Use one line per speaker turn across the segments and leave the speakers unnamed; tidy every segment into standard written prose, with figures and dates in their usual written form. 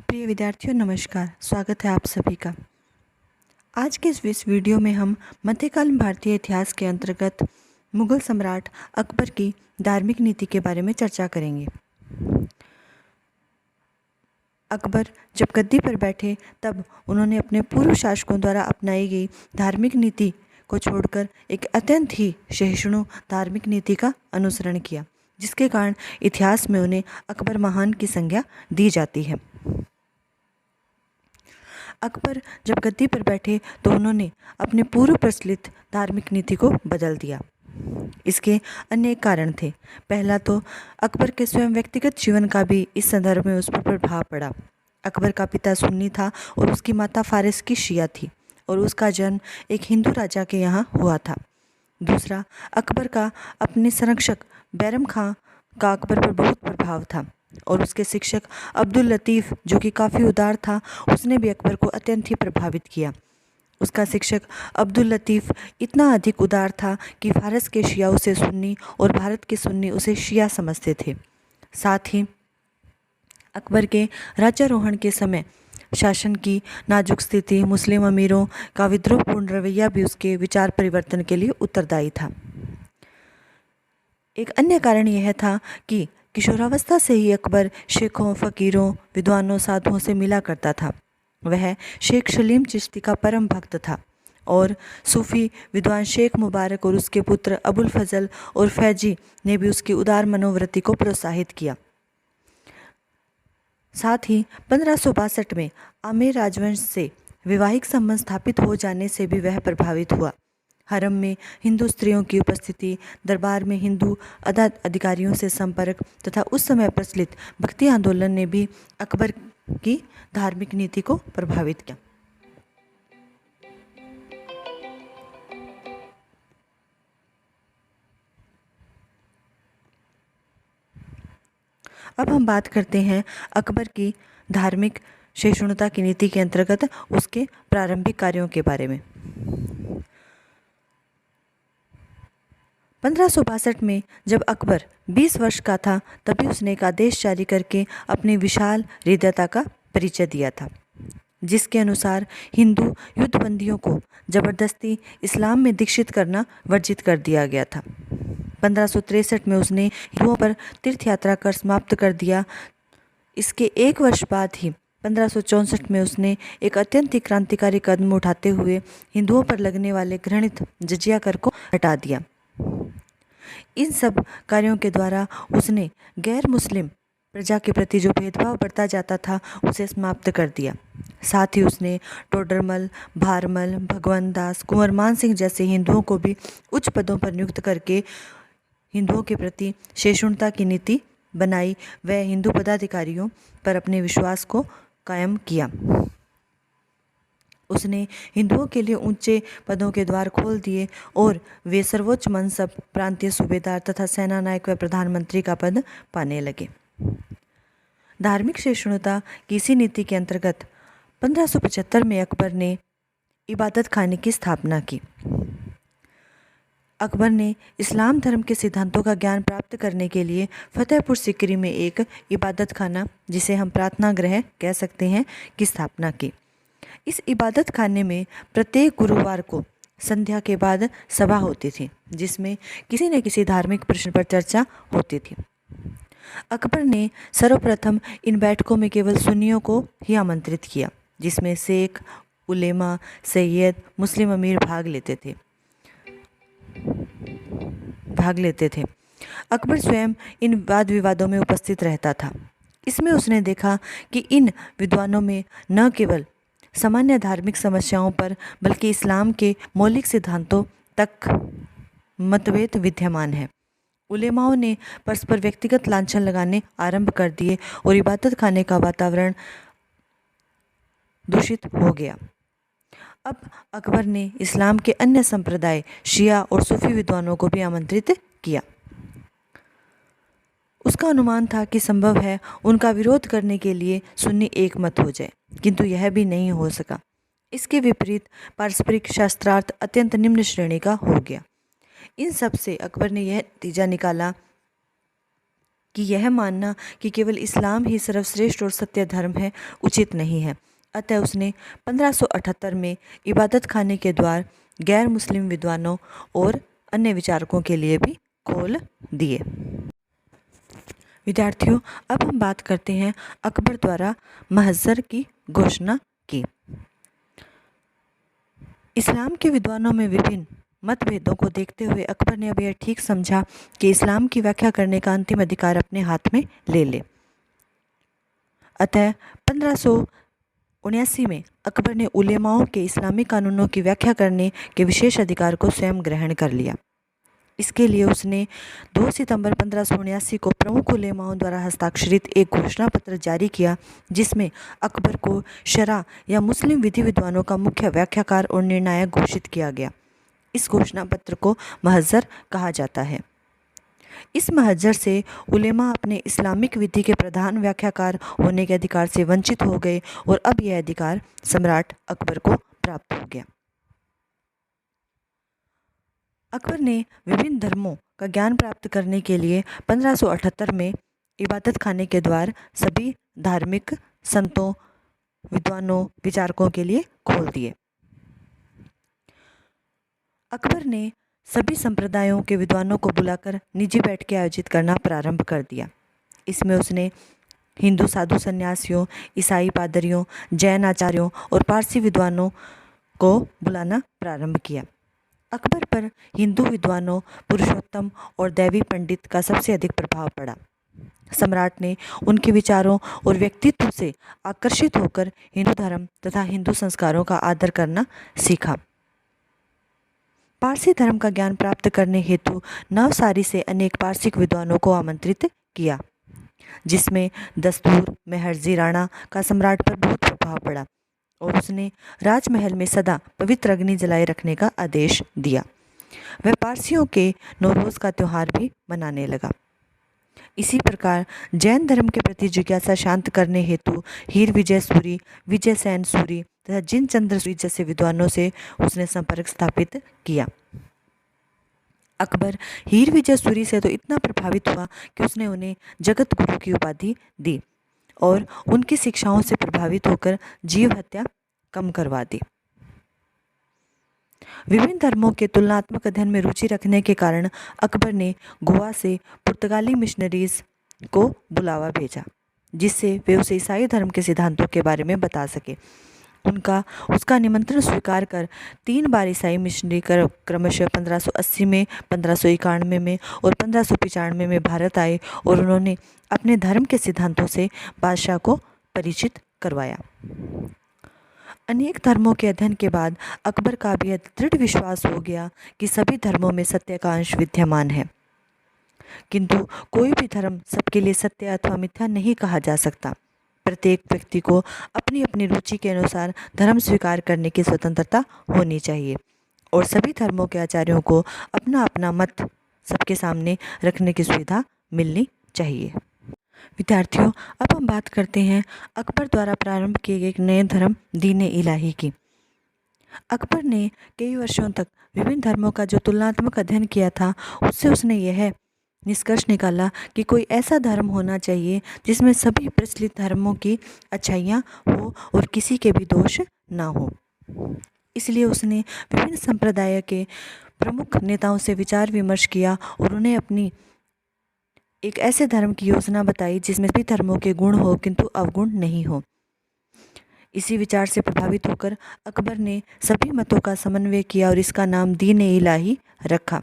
प्रिय विद्यार्थियों नमस्कार। स्वागत है आप सभी का। आज के इस वीडियो में हम मध्यकालीन भारतीय इतिहास के अंतर्गत मुगल सम्राट अकबर की धार्मिक नीति के बारे में चर्चा करेंगे। अकबर जब गद्दी पर बैठे तब उन्होंने अपने पूर्व शासकों द्वारा अपनाई गई धार्मिक नीति को छोड़कर एक अत्यंत ही सहिष्णु धार्मिक नीति का अनुसरण किया, जिसके कारण इतिहास में उन्हें अकबर महान की संज्ञा दी जाती है। अकबर जब गद्दी पर बैठे तो उन्होंने अपने पूर्व प्रचलित धार्मिक नीति को बदल दिया। इसके अनेक कारण थे। पहला तो अकबर के स्वयं व्यक्तिगत जीवन का भी इस संदर्भ में उस पर प्रभाव पड़ा। अकबर का पिता सुन्नी था और उसकी माता फारिस की शिया थी और उसका जन्म एक हिंदू राजा के यहाँ हुआ था। दूसरा, अकबर का अपने संरक्षक बैरम खां का अकबर पर बहुत प्रभाव था और उसके शिक्षक अब्दुल लतीफ़, जो कि काफ़ी उदार था, उसने भी अकबर को अत्यंत ही प्रभावित किया। उसका शिक्षक अब्दुल लतीफ़ इतना अधिक उदार था कि फारस के शिया उसे सुन्नी और भारत के सुन्नी उसे शिया समझते थे। साथ ही अकबर के राज्यारोहण के समय शासन की नाजुक स्थिति, मुस्लिम अमीरों का विद्रोहपूर्ण रवैया भी उसके विचार परिवर्तन के लिए उत्तरदायी था। एक अन्य कारण यह था कि किशोरावस्था से ही अकबर शेखों, फ़कीरों, विद्वानों, साधुओं से मिला करता था। वह शेख सलीम चिश्ती का परम भक्त था और सूफ़ी विद्वान शेख मुबारक और उसके पुत्र अबुल फजल और फैजी ने भी उसकी उदार मनोवृत्ति को प्रोत्साहित किया। साथ ही 1562 में आमेर राजवंश से वैवाहिक संबंध स्थापित हो जाने से भी वह प्रभावित हुआ। हरम में हिंदू स्त्रियों की उपस्थिति, दरबार में हिंदू अधिकारियों से संपर्क तथा उस समय प्रचलित भक्ति आंदोलन ने भी अकबर की धार्मिक नीति को प्रभावित किया। अब हम बात करते हैं अकबर की धार्मिक सहिष्णुता की नीति के अंतर्गत उसके प्रारंभिक कार्यों के बारे में। 1562 में जब अकबर 20 वर्ष का था तभी उसने एक आदेश जारी करके अपनी विशाल हृदयता का परिचय दिया था, जिसके अनुसार हिंदू युद्धबंदियों को जबरदस्ती इस्लाम में दीक्षित करना वर्जित कर दिया गया था। 1563 में उसने हिंदुओं पर तीर्थ यात्रा कर समाप्त कर दिया। इसके एक वर्ष बाद ही 1564 में उसने एक अत्यंत ही क्रांतिकारी कदम उठाते हुए हिंदुओं पर लगने वाले घृणित जजिया कर को हटा दिया। इन सब कार्यों के द्वारा उसने गैर मुस्लिम प्रजा के प्रति जो भेदभाव बढ़ता जाता था उसे समाप्त कर दिया। साथ ही उसने टोडरमल, भारमल, भगवंत दास, कुंवर मान सिंह जैसे हिंदुओं को भी उच्च पदों पर नियुक्त करके हिंदुओं के प्रति सहिष्णुता की नीति बनाई। वह हिंदू पदाधिकारियों पर अपने विश्वास को कायम किया। उसने हिंदुओं के लिए ऊंचे पदों के द्वार खोल दिए और वे सर्वोच्च मनसब, प्रांतीय सूबेदार तथा सेना नायक व प्रधानमंत्री का पद पाने लगे। धार्मिक सहिष्णुता की इसी नीति के अंतर्गत 1575 में अकबर ने इबादत खाने की स्थापना की। अकबर ने इस्लाम धर्म के सिद्धांतों का ज्ञान प्राप्त करने के लिए फतेहपुर सीकरी में एक इबादत खाना, जिसे हम प्रार्थना गृह कह सकते हैं, की स्थापना की। इस इबादत खाने में प्रत्येक गुरुवार को संध्या के बाद सभा होती थी, जिसमें किसी न किसी धार्मिक प्रश्न पर चर्चा होती थी। अकबर ने सर्वप्रथम इन बैठकों में केवल सुन्नियों को ही आमंत्रित किया, जिसमें शेख, उलेमा, सैयद, मुस्लिम अमीर भाग लेते थे। अकबर स्वयं इन वाद विवादों में उपस्थित रहता था। इसमें उसने देखा कि इन विद्वानों में न केवल सामान्य धार्मिक समस्याओं पर बल्कि इस्लाम के मौलिक सिद्धांतों तक मतभेद विद्यमान है। उलेमाओं ने परस्पर व्यक्तिगत लांछन लगाने आरंभ कर दिए और इबादत खाने का वातावरण दूषित हो गया। अब अकबर ने इस्लाम के अन्य संप्रदाय, शिया और सूफी विद्वानों को भी आमंत्रित किया। उसका अनुमान था कि संभव है उनका विरोध करने के लिए सुन्नी एक मत हो जाए, किंतु यह भी नहीं हो सका। इसके विपरीत पारस्परिक शास्त्रार्थ अत्यंत निम्न श्रेणी का हो गया। इन सब से अकबर ने यह नतीजा निकाला कि यह मानना कि केवल इस्लाम ही सर्वश्रेष्ठ और सत्य धर्म है उचित नहीं है। अतः उसने 1578 में इबादत खाने के द्वार गैर मुस्लिम विद्वानों और अन्य विचारकों के लिए भी खोल दिए। विद्यार्थियों, अब हम बात करते हैं अकबर द्वारा महज़र की घोषणा की। इस्लाम के विद्वानों में विभिन्न मतभेदों को देखते हुए अकबर ने अब यह ठीक समझा कि इस्लाम की व्याख्या करने का अंतिम अधिकार अपने हाथ में ले ले। अतः 1579 में अकबर ने उलेमाओं के इस्लामी कानूनों की व्याख्या करने के विशेष अधिकार को स्वयं ग्रहण कर लिया। इसके लिए उसने 2 सितंबर 1579 को प्रमुख उलेमाओं द्वारा हस्ताक्षरित एक घोषणा पत्र जारी किया, जिसमें अकबर को शरा या मुस्लिम विधि विद्वानों का मुख्य व्याख्याकार और निर्णायक घोषित किया गया। इस घोषणा पत्र को महज़र कहा जाता है। इस महज़र से उलेमा अपने इस्लामिक विधि के प्रधान व्याख्याकार होने के अधिकार से वंचित हो गए और अब यह अधिकार सम्राट अकबर को प्राप्त हो गया। अकबर ने विभिन्न धर्मों का ज्ञान प्राप्त करने के लिए 1578 में इबादत खाने के द्वार सभी धार्मिक संतों, विद्वानों, विचारकों के लिए खोल दिए। अकबर ने सभी संप्रदायों के विद्वानों को बुलाकर निजी बैठकें आयोजित करना प्रारंभ कर दिया। इसमें उसने हिंदू साधु सन्यासियों, ईसाई पादरियों, जैन आचार्यों और पारसी विद्वानों को बुलाना प्रारंभ किया। अकबर पर हिंदू विद्वानों, पुरुषोत्तम और दैवी पंडित का सबसे अधिक प्रभाव पड़ा। सम्राट ने उनके विचारों और व्यक्तित्व से आकर्षित होकर हिंदू धर्म तथा हिंदू संस्कारों का आदर करना सीखा। पारसी धर्म का ज्ञान प्राप्त करने हेतु नवसारी से अनेक पारसिक विद्वानों को आमंत्रित किया, जिसमें दस्तूर मेहरजी राणा का सम्राट पर बहुत प्रभाव पड़ा और उसने राजमहल में सदा पवित्र अग्नि जलाए रखने का आदेश दिया। वह पारसियों के नौरोज का त्यौहार भी मनाने लगा। इसी प्रकार जैन धर्म के प्रति जिज्ञासा शांत करने हेतु हीर विजय सूरी, विजय सेन सूरी तथा जिनचंद्र सूरी जैसे विद्वानों से उसने संपर्क स्थापित किया। अकबर हीर विजय सूरी से तो इतना प्रभावित हुआ कि उसने उन्हें जगत गुरु की उपाधि दी और उनकी शिक्षाओं से प्रभावित होकर जीव हत्या कम करवा दी। विभिन्न धर्मों के तुलनात्मक अध्ययन में रुचि रखने के कारण अकबर ने गोवा से पुर्तगाली मिशनरीज को बुलावा भेजा, जिससे वे उसे ईसाई धर्म के सिद्धांतों के बारे में बता सके। उसका निमंत्रण स्वीकार कर 3 बार ईसाई मिशनरी क्रमशः 1580 में, 1591 में और 1595 में भारत आए और उन्होंने अपने धर्म के सिद्धांतों से बादशाह को परिचित करवाया। अनेक धर्मों के अध्ययन के बाद अकबर का भी दृढ़ विश्वास हो गया कि सभी धर्मों में सत्य का अंश विद्यमान है, किंतु कोई भी धर्म सबके लिए सत्य अथवा मिथ्या नहीं कहा जा सकता। प्रत्येक व्यक्ति को अपनी अपनी रुचि के अनुसार धर्म स्वीकार करने की स्वतंत्रता होनी चाहिए और सभी धर्मों के आचार्यों को अपना अपना मत सबके सामने रखने की सुविधा मिलनी चाहिए। विद्यार्थियों, अब हम बात करते हैं अकबर द्वारा प्रारंभ किए गए एक नए धर्म दीन इलाही की। अकबर ने कई वर्षों तक विभिन्न धर्मों का जो तुलनात्मक अध्ययन किया था, उससे उसने यह निष्कर्ष निकाला कि कोई ऐसा धर्म होना चाहिए जिसमें सभी प्रचलित धर्मों की अच्छाइयाँ हो और किसी के भी दोष ना हो। इसलिए उसने विभिन्न संप्रदाय के प्रमुख नेताओं से विचार विमर्श किया और उन्हें अपनी एक ऐसे धर्म की योजना बताई जिसमें सभी धर्मों के गुण हो किंतु अवगुण नहीं हो। इसी विचार से प्रभावित होकर अकबर ने सभी मतों का समन्वय किया और इसका नाम दीन इलाही रखा।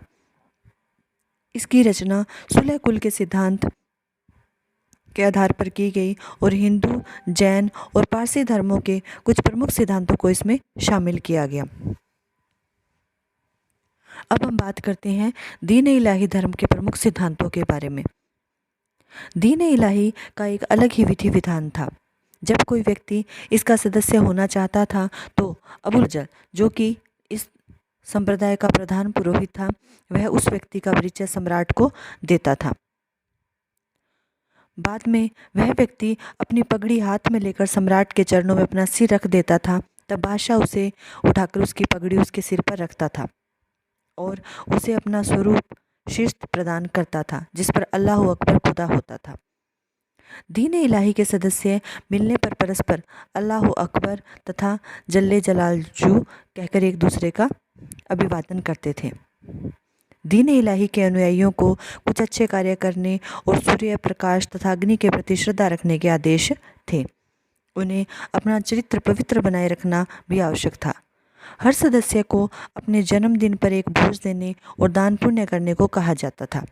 इसकी रचना सुलह कुल के सिद्धांत के आधार पर की गई और हिंदू, जैन और पारसी धर्मों के कुछ प्रमुख सिद्धांतों को इसमें शामिल किया गया। अब हम बात करते हैं दीन इलाही धर्म के प्रमुख सिद्धांतों के बारे में। दीन इलाही का एक अलग ही विधि विधान था। जब कोई व्यक्ति इसका सदस्य होना चाहता था तो अबुल फजल, जो कि इस संप्रदाय का प्रधान पुरोहित था, वह उस व्यक्ति का परिचय सम्राट को देता था। बाद में वह व्यक्ति अपनी पगड़ी हाथ में लेकर सम्राट के चरणों में अपना सिर रख देता था। तब बादशाह उसे उठाकर उसकी पगड़ी उसके सिर पर रखता था और उसे अपना स्वरूप शिस्त प्रदान करता था जिस पर अल्लाह अकबर खुदा होता था। दीन इलाही के सदस्य मिलने पर परस्पर अल्लाह अकबर तथा जल्ले जलालजू कहकर एक दूसरे का अभिवादन करते थे। दीन इलाही के अनुयायियों को कुछ अच्छे कार्य करने और सूर्य प्रकाश तथा अग्नि के प्रति श्रद्धा रखने के आदेश थे। उन्हें अपना चरित्र पवित्र बनाए रखना भी आवश्यक था। हर सदस्य को अपने जन्मदिन पर एक भोज देने और दान पुण्य करने को कहा जाता था।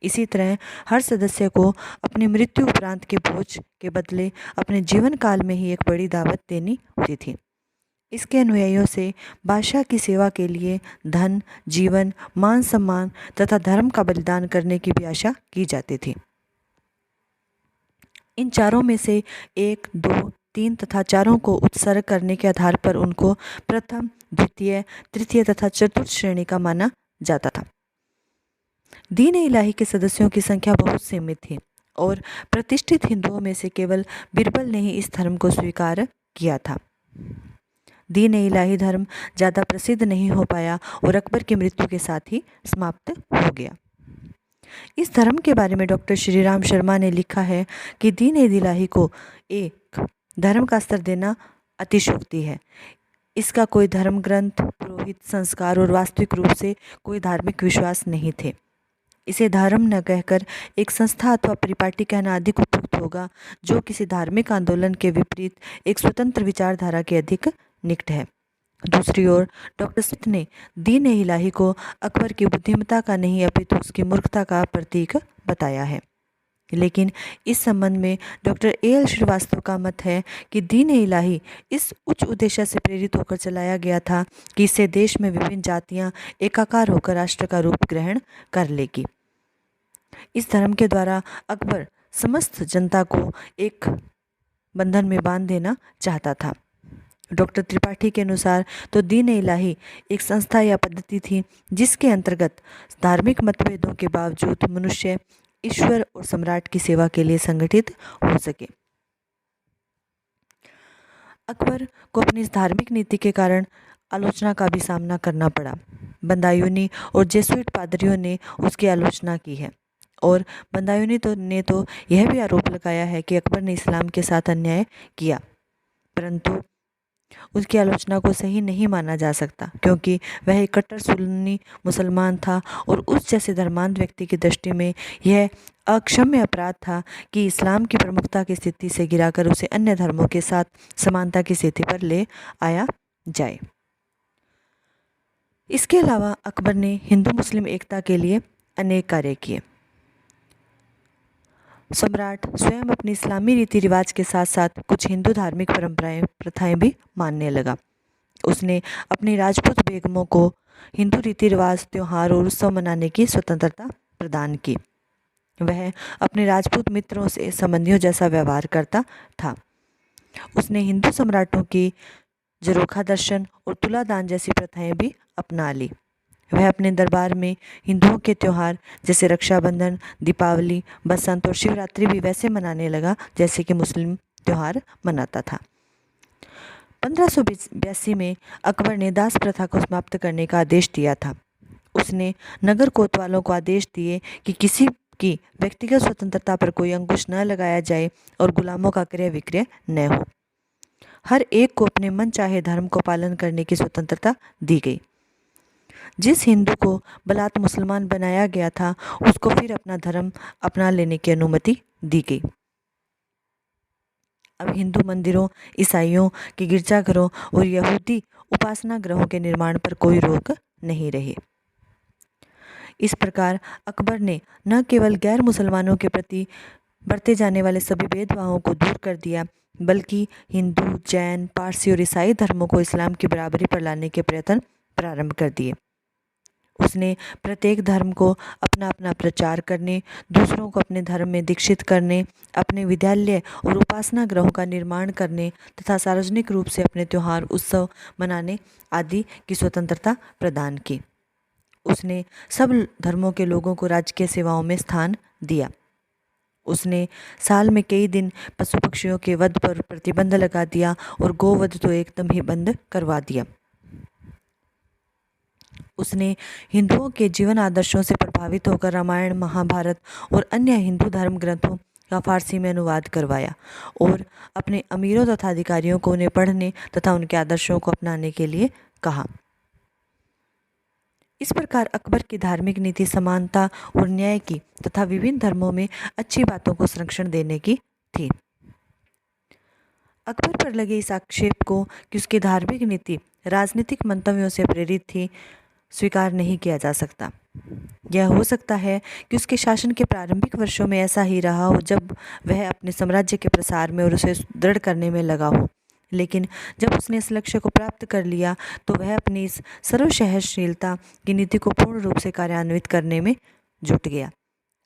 इसी तरह हर सदस्य को अपनी मृत्यु उपरांत के भोज के बदले अपने जीवन काल में ही एक बड़ी दावत देनी होती थी। इसके अनुयायियों से बादशाह की सेवा के लिए धन, जीवन, मान सम्मान तथा धर्म का बलिदान करने की भी आशा की जाती थी। इन चारों में से 1, 2, 3 तथा चारों को उत्सर्ग करने के आधार पर उनको प्रथम, द्वितीय, तृतीय तथा चतुर्थ श्रेणी का माना जाता था। दीन इलाही के सदस्यों की संख्या बहुत सीमित थी और प्रतिष्ठित हिंदुओं में से केवल बिरबल ने ही इस धर्म को स्वीकार किया था। दीन इलाही धर्म ज़्यादा प्रसिद्ध नहीं हो पाया और अकबर की मृत्यु के साथ ही समाप्त हो गया। इस धर्म के बारे में डॉक्टर श्री राम शर्मा ने लिखा है कि दीन इलाही को एक धर्म का स्तर देना अतिशयोक्ति है। इसका कोई धर्म ग्रंथ, पुरोहित, संस्कार और वास्तविक रूप से कोई धार्मिक विश्वास नहीं थे। इसे धर्म न कहकर एक संस्था अथवा परिपाटी कहना अधिक उपयुक्त होगा, जो किसी धार्मिक आंदोलन के विपरीत एक स्वतंत्र विचारधारा के अधिक निकट है। दूसरी ओर डॉक्टर स्मिथ ने दीन इलाही को अकबर की बुद्धिमत्ता का नहीं अपितु उसकी मूर्खता का प्रतीक बताया है। लेकिन इस संबंध में डॉक्टर A.L. श्रीवास्तव का मत है कि दीन इलाही इस उच्च उद्देश्य से प्रेरित होकर चलाया गया था कि इससे देश में विभिन्न जातियां एकाकार होकर राष्ट्र का रूप ग्रहण कर लेगी। इस धर्म के द्वारा अकबर समस्त जनता को एक बंधन में बांध देना चाहता था। डॉक्टर त्रिपाठी के अनुसार तो दीन इलाही एक संस्था या पद्धति थी जिसके अंतर्गत धार्मिक मतभेदों के बावजूद मनुष्य ईश्वर और सम्राट की सेवा के लिए संगठित हो सके। अकबर को अपनी इस धार्मिक नीति के कारण आलोचना का भी सामना करना पड़ा। बंदायूनी और जेसुइट पादरियों ने उसकी आलोचना की है और बंदायूनी ने तो यह भी आरोप लगाया है कि अकबर ने इस्लाम के साथ अन्याय किया, परंतु उसकी आलोचना को सही नहीं माना जा सकता क्योंकि वह एक कट्टर सुन्नी मुसलमान था और उस जैसे धर्मांध व्यक्ति की दृष्टि में यह अक्षम्य अपराध था कि इस्लाम की प्रमुखता की स्थिति से गिराकर उसे अन्य धर्मों के साथ समानता की स्थिति पर ले आया जाए। इसके अलावा अकबर ने हिंदू मुस्लिम एकता के लिए अनेक कार्य किए। सम्राट स्वयं अपनी इस्लामी रीति रिवाज के साथ साथ कुछ हिंदू धार्मिक परंपराएं प्रथाएं भी मानने लगा। उसने अपनी राजपूत बेगमों को हिंदू रीति रिवाज, त्योहार और उत्सव मनाने की स्वतंत्रता प्रदान की। वह अपने राजपूत मित्रों से संबंधियों जैसा व्यवहार करता था। उसने हिंदू सम्राटों की जरोखा दर्शन और तुलादान जैसी प्रथाएं भी अपना ली। वह अपने दरबार में हिंदुओं के त्योहार जैसे रक्षाबंधन, दीपावली, बसंत और शिवरात्रि भी वैसे मनाने लगा जैसे कि मुस्लिम त्योहार मनाता था। 1582 में अकबर ने दास प्रथा को समाप्त करने का आदेश दिया था। उसने नगर कोतवालों को आदेश दिए कि किसी की व्यक्तिगत स्वतंत्रता पर कोई अंकुश न लगाया जाए और गुलामों का क्रय विक्रय न हो। हर एक को अपने मन चाहे धर्म को पालन करने की स्वतंत्रता दी गई। जिस हिंदू को बलात् मुसलमान बनाया गया था उसको फिर अपना धर्म अपना लेने की अनुमति दी गई। अब हिंदू मंदिरों, ईसाइयों के गिरजाघरों और यहूदी उपासना गृहों के निर्माण पर कोई रोक नहीं रही। इस प्रकार अकबर ने न केवल गैर मुसलमानों के प्रति बरते जाने वाले सभी भेदभावों को दूर कर दिया, बल्कि हिंदू, जैन, पारसी और ईसाई धर्मों को इस्लाम की बराबरी पर लाने के प्रयत्न प्रारंभ कर दिए। उसने प्रत्येक धर्म को अपना अपना प्रचार करने, दूसरों को अपने धर्म में दीक्षित करने, अपने विद्यालय और उपासना गृहों का निर्माण करने तथा सार्वजनिक रूप से अपने त्योहार, उत्सव मनाने आदि की स्वतंत्रता प्रदान की। उसने सब धर्मों के लोगों को राजकीय सेवाओं में स्थान दिया। उसने साल में कई दिन पशु पक्षियों के वध पर प्रतिबंध लगा दिया और गोवध तो एकदम ही बंद करवा दिया। उसने हिंदुओं के जीवन आदर्शों से प्रभावित होकर रामायण, महाभारत और अन्य हिंदू धर्म ग्रंथों का फारसी में अनुवाद करवाया और अपने अमीरों तथा अधिकारियों को उन्हें पढ़ने तथा उनके आदर्शों को अपनाने के लिए कहा। इस प्रकार अकबर की धार्मिक नीति समानता और न्याय की तथा विभिन्न धर्मों में अच्छी बातों को संरक्षण देने की थी। अकबर पर लगे इस आक्षेप को कि उसकी धार्मिक नीति राजनीतिक मंतव्यों से प्रेरित थी स्वीकार नहीं किया जा सकता। यह हो सकता है कि उसके शासन के प्रारंभिक वर्षों में ऐसा ही रहा हो जब वह अपने साम्राज्य के प्रसार में और उसे दृढ़ करने में लगा हो, लेकिन जब उसने इस लक्ष्य को प्राप्त कर लिया तो वह अपनी इस सर्वसहनशीलता की नीति को पूर्ण रूप से कार्यान्वित करने में जुट गया।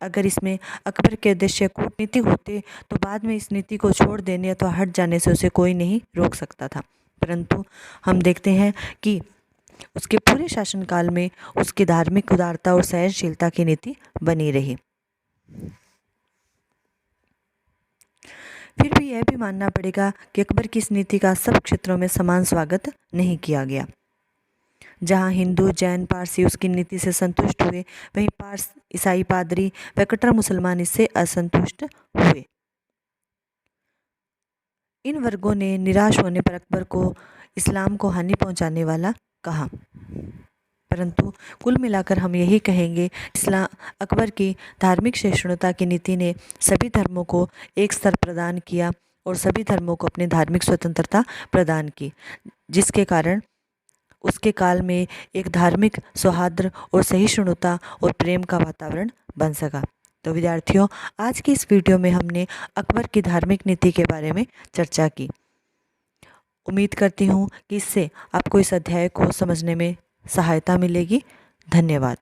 अगर इसमें अकबर के उद्देश्य कूटनीति होते तो बाद में इस नीति को छोड़ देने अथवा हट जाने से उसे कोई नहीं रोक सकता था, परंतु हम देखते हैं कि उसके पूरे शासनकाल में उसकी धार्मिक उदारता और सहनशीलता की नीति बनी रही। फिर भी यह भी मानना पड़ेगा कि अकबर की इस नीति का सब क्षेत्रों में समान स्वागत नहीं किया गया। जहां हिंदू, जैन, पारसी उसकी नीति से संतुष्ट हुए, वहीं पारस, ईसाई, पादरी व कट्टर मुसलमान इससे असंतुष्ट हुए। इन वर्गों ने निराश होने पर अकबर को इस्लाम को हानि पहुंचाने वाला कहा, परंतु कुल मिलाकर हम यही कहेंगे, अकबर की धार्मिक सहिष्णुता की नीति ने सभी धर्मों को एक स्तर प्रदान किया और सभी धर्मों को अपनी धार्मिक स्वतंत्रता प्रदान की, जिसके कारण उसके काल में एक धार्मिक सौहार्द और सहिष्णुता और प्रेम का वातावरण बन सका। तो विद्यार्थियों, आज की इस वीडियो में हमने अकबर की धार्मिक नीति के बारे में चर्चा की। उम्मीद करती हूँ कि इससे आपको इस अध्याय को समझने में सहायता मिलेगी। धन्यवाद।